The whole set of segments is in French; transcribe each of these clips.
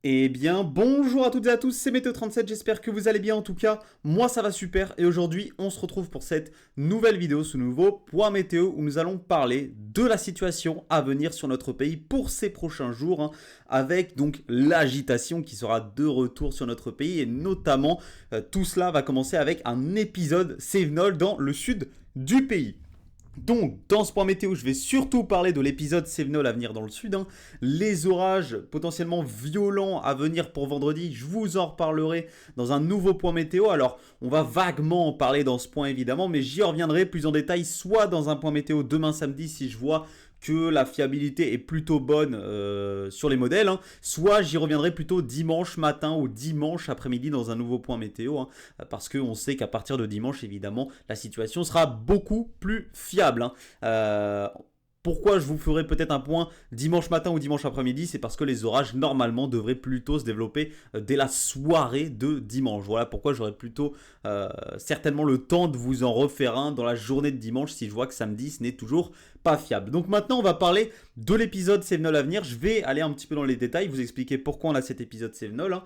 Eh bien, bonjour à toutes et à tous, c'est Météo37, j'espère que vous allez bien en tout cas. Moi ça va super et aujourd'hui on se retrouve pour cette nouvelle vidéo, ce nouveau point météo où nous allons parler de la situation à venir sur notre pays pour ces prochains jours, avec donc l'agitation qui sera de retour sur notre pays et notamment tout cela va commencer avec un épisode Sevenol dans le sud du pays. Donc, dans ce point météo, je vais surtout parler de l'épisode Sevenol à venir dans le sud. Les orages potentiellement violents à venir pour vendredi, je vous en reparlerai dans un nouveau point météo. Alors, on va vaguement en parler dans ce point évidemment, mais j'y reviendrai plus en détail, soit dans un point météo demain samedi si je vois que la fiabilité est plutôt bonne sur les modèles, soit j'y reviendrai plutôt dimanche matin ou dimanche après-midi dans un nouveau point météo, parce qu'on sait qu'à partir de dimanche, évidemment, la situation sera beaucoup plus fiable. Pourquoi je vous ferai peut-être un point dimanche matin ou dimanche après-midi? C'est parce que les orages normalement devraient plutôt se développer dès la soirée de dimanche. Voilà pourquoi j'aurai plutôt certainement le temps de vous en refaire un dans la journée de dimanche si je vois que samedi ce n'est toujours pas fiable. Donc maintenant on va parler de l'épisode Sevenol à venir. Je vais aller un petit peu dans les détails, vous expliquer pourquoi on a cet épisode Sevenol.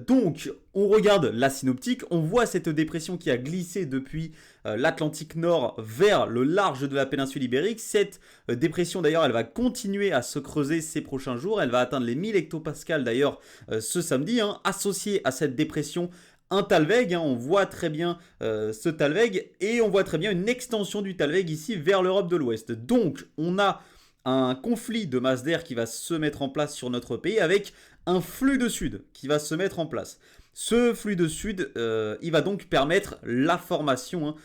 Donc on regarde la synoptique, on voit cette dépression qui a glissé depuis l'Atlantique Nord vers le large de la péninsule ibérique. Cette dépression d'ailleurs elle va continuer à se creuser ces prochains jours, elle va atteindre les 1000 hectopascales d'ailleurs ce samedi, associée à cette dépression un Talweg, on voit très bien ce Talweg et on voit très bien une extension du Talweg ici vers l'Europe de l'Ouest. Donc on a un conflit de masse d'air qui va se mettre en place sur notre pays avec un flux de sud qui va se mettre en place. Ce flux de sud, il va donc permettre la formation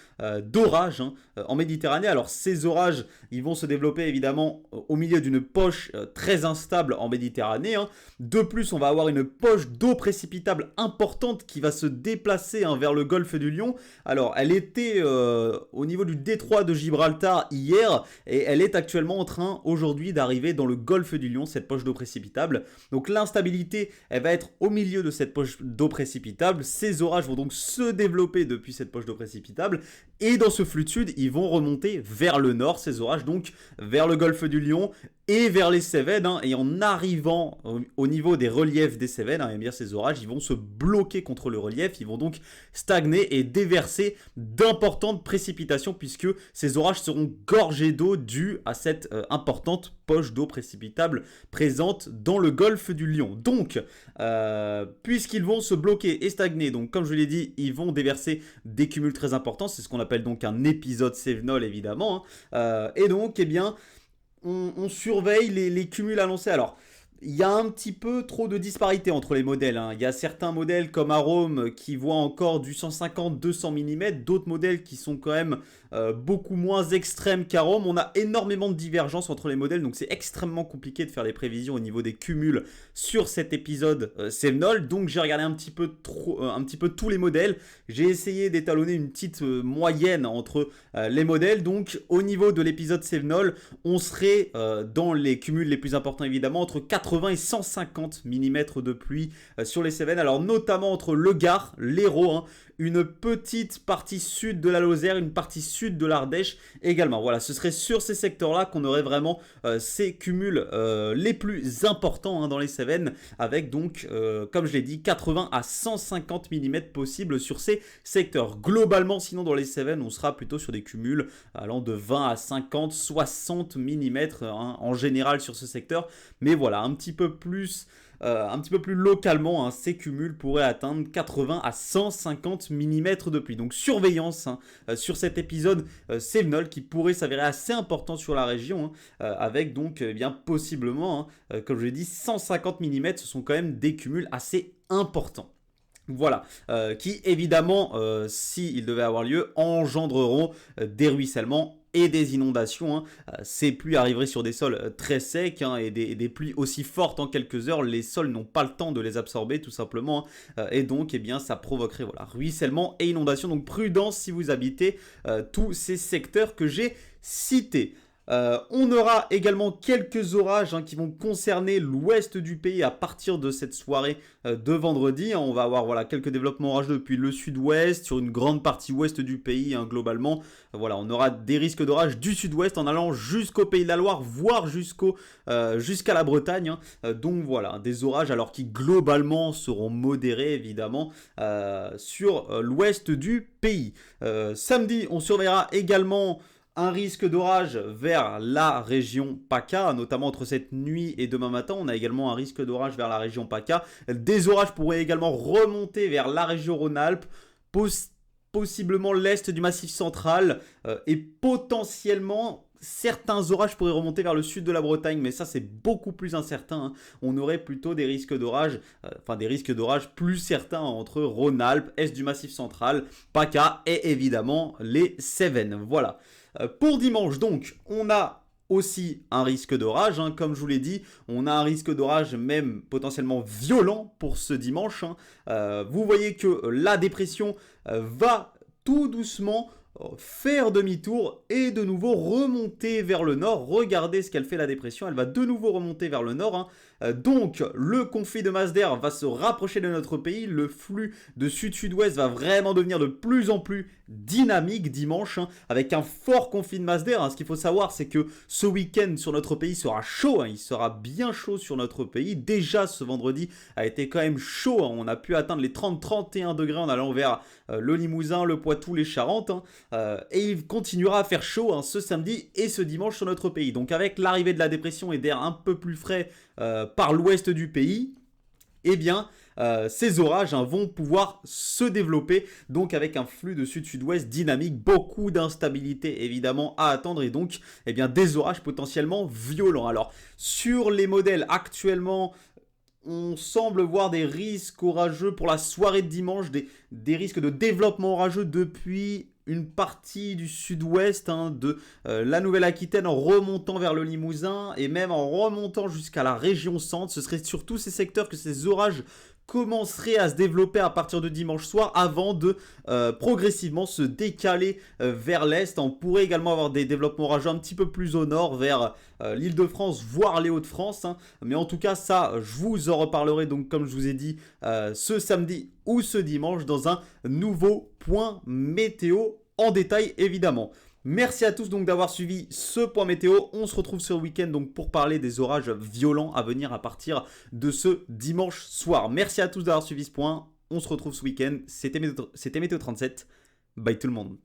d'orages en Méditerranée. Alors ces orages, ils vont se développer évidemment au milieu d'une poche très instable en Méditerranée. De plus, on va avoir une poche d'eau précipitable importante qui va se déplacer vers le golfe du Lion. Alors elle était au niveau du détroit de Gibraltar hier et elle est actuellement en train aujourd'hui d'arriver dans le golfe du Lion, cette poche d'eau précipitable. Donc l'instabilité, elle va être au milieu de cette poche d'eau précipitable. Ces orages vont donc se développer depuis cette poche d'eau précipitable et dans ce flux de sud, ils vont remonter vers le nord, ces orages donc vers le golfe du Lion et vers les Cévennes, et en arrivant au niveau des reliefs des Cévennes, et bien ces orages, ils vont se bloquer contre le relief, ils vont donc stagner et déverser d'importantes précipitations puisque ces orages seront gorgés d'eau due à cette importante poche d'eau précipitable présente dans le golfe du Lion. Donc, puisqu'ils vont se bloquer et stagner, donc comme je l'ai dit, ils vont déverser des cumuls très importants, c'est ce qu'on appelle donc un épisode Sevenol évidemment, et donc, eh bien, on surveille les cumuls annoncés. Alors, il y a un petit peu trop de disparité entre les modèles. Il y a certains modèles comme Arome qui voient encore du 150-200 mm, d'autres modèles qui sont quand même beaucoup moins extrêmes qu'Arome. On a énormément de divergences entre les modèles, donc c'est extrêmement compliqué de faire des prévisions au niveau des cumuls sur cet épisode Sevenol. Donc j'ai regardé un petit peu tous les modèles. J'ai essayé d'étalonner une petite moyenne entre les modèles. Donc au niveau de l'épisode Sevenol, on serait dans les cumuls les plus importants évidemment entre 80 et 150 mm de pluie sur les Cévennes, alors notamment entre le Gard, l'Hérault, une petite partie sud de la Lozère, une partie sud de l'Ardèche également. Voilà, ce serait sur ces secteurs-là qu'on aurait vraiment ces cumuls les plus importants dans les Cévennes, avec donc, comme je l'ai dit, 80 à 150 mm possibles sur ces secteurs. Globalement, sinon dans les Cévennes, on sera plutôt sur des cumuls allant de 20 à 50, 60 mm en général sur ce secteur. Mais voilà, un petit peu plus localement, ces cumuls pourraient atteindre 80 à 150 mm de pluie. Donc surveillance sur cet épisode Sevenol qui pourrait s'avérer assez important sur la région, avec donc bien possiblement, comme je l'ai dit, 150 mm, ce sont quand même des cumuls assez importants. Voilà, qui évidemment, s'ils devaient avoir lieu, engendreront des ruissellements et des inondations. Ces pluies arriveraient sur des sols très secs, et des pluies aussi fortes en quelques heures, les sols n'ont pas le temps de les absorber tout simplement, et donc eh bien, ça provoquerait ruissellement et inondation. Donc prudence si vous habitez tous ces secteurs que j'ai cités. On aura également quelques orages qui vont concerner l'ouest du pays à partir de cette soirée de vendredi. On va avoir voilà, quelques développements orageux depuis le sud-ouest, sur une grande partie ouest du pays globalement. Voilà, on aura des risques d'orage du sud-ouest en allant jusqu'au Pays de la Loire, voire jusqu'à la Bretagne. Donc voilà, des orages alors qui globalement seront modérés évidemment sur l'ouest du pays. Samedi, on surveillera également un risque d'orage vers la région PACA, notamment entre cette nuit et demain matin. On a également un risque d'orage vers la région PACA. Des orages pourraient également remonter vers la région Rhône-Alpes, possiblement l'est du Massif central et potentiellement certains orages pourraient remonter vers le sud de la Bretagne, mais ça c'est beaucoup plus incertain. On aurait plutôt des risques d'orage, des risques d'orage plus certains entre Rhône-Alpes, est du Massif central, PACA et évidemment les Cévennes. Voilà. Pour dimanche donc, on a aussi un risque d'orage, comme je vous l'ai dit, on a un risque d'orage même potentiellement violent pour ce dimanche. Vous voyez que la dépression va tout doucement faire demi-tour et de nouveau remonter vers le nord. Regardez ce qu'elle fait la dépression, elle va de nouveau remonter vers le nord. Donc le conflit de masse d'air va se rapprocher de notre pays, le flux de sud-sud-ouest va vraiment devenir de plus en plus dynamique dimanche, avec un fort conflit de masse d'air. Ce qu'il faut savoir, c'est que ce week-end sur notre pays sera chaud, il sera bien chaud sur notre pays. Déjà ce vendredi a été quand même chaud, on a pu atteindre les 30-31 degrés en allant vers le Limousin, le Poitou, les Charentes, et il continuera à faire chaud ce samedi et ce dimanche sur notre pays. Donc avec l'arrivée de la dépression et d'air un peu plus frais par l'ouest du pays, eh bien ces orages vont pouvoir se développer, donc avec un flux de sud-sud-ouest dynamique, beaucoup d'instabilité évidemment à attendre, et donc eh bien, des orages potentiellement violents. Alors sur les modèles actuellement, on semble voir des risques orageux pour la soirée de dimanche, des risques de développement orageux depuis une partie du sud-ouest de la Nouvelle-Aquitaine en remontant vers le Limousin et même en remontant jusqu'à la région centre. Ce serait sur tous ces secteurs que ces orages commencerait à se développer à partir de dimanche soir avant de progressivement se décaler vers l'est. On pourrait également avoir des développements orageux un petit peu plus au nord vers l'Île-de-France, voire les Hauts-de-France. Mais en tout cas, ça, je vous en reparlerai donc comme je vous ai dit ce samedi ou ce dimanche dans un nouveau point météo en détail évidemment. Merci à tous donc d'avoir suivi ce point météo. On se retrouve ce week-end donc pour parler des orages violents à venir à partir de ce dimanche soir. Merci à tous d'avoir suivi ce point. On se retrouve ce week-end. C'était Météo 37. Bye tout le monde.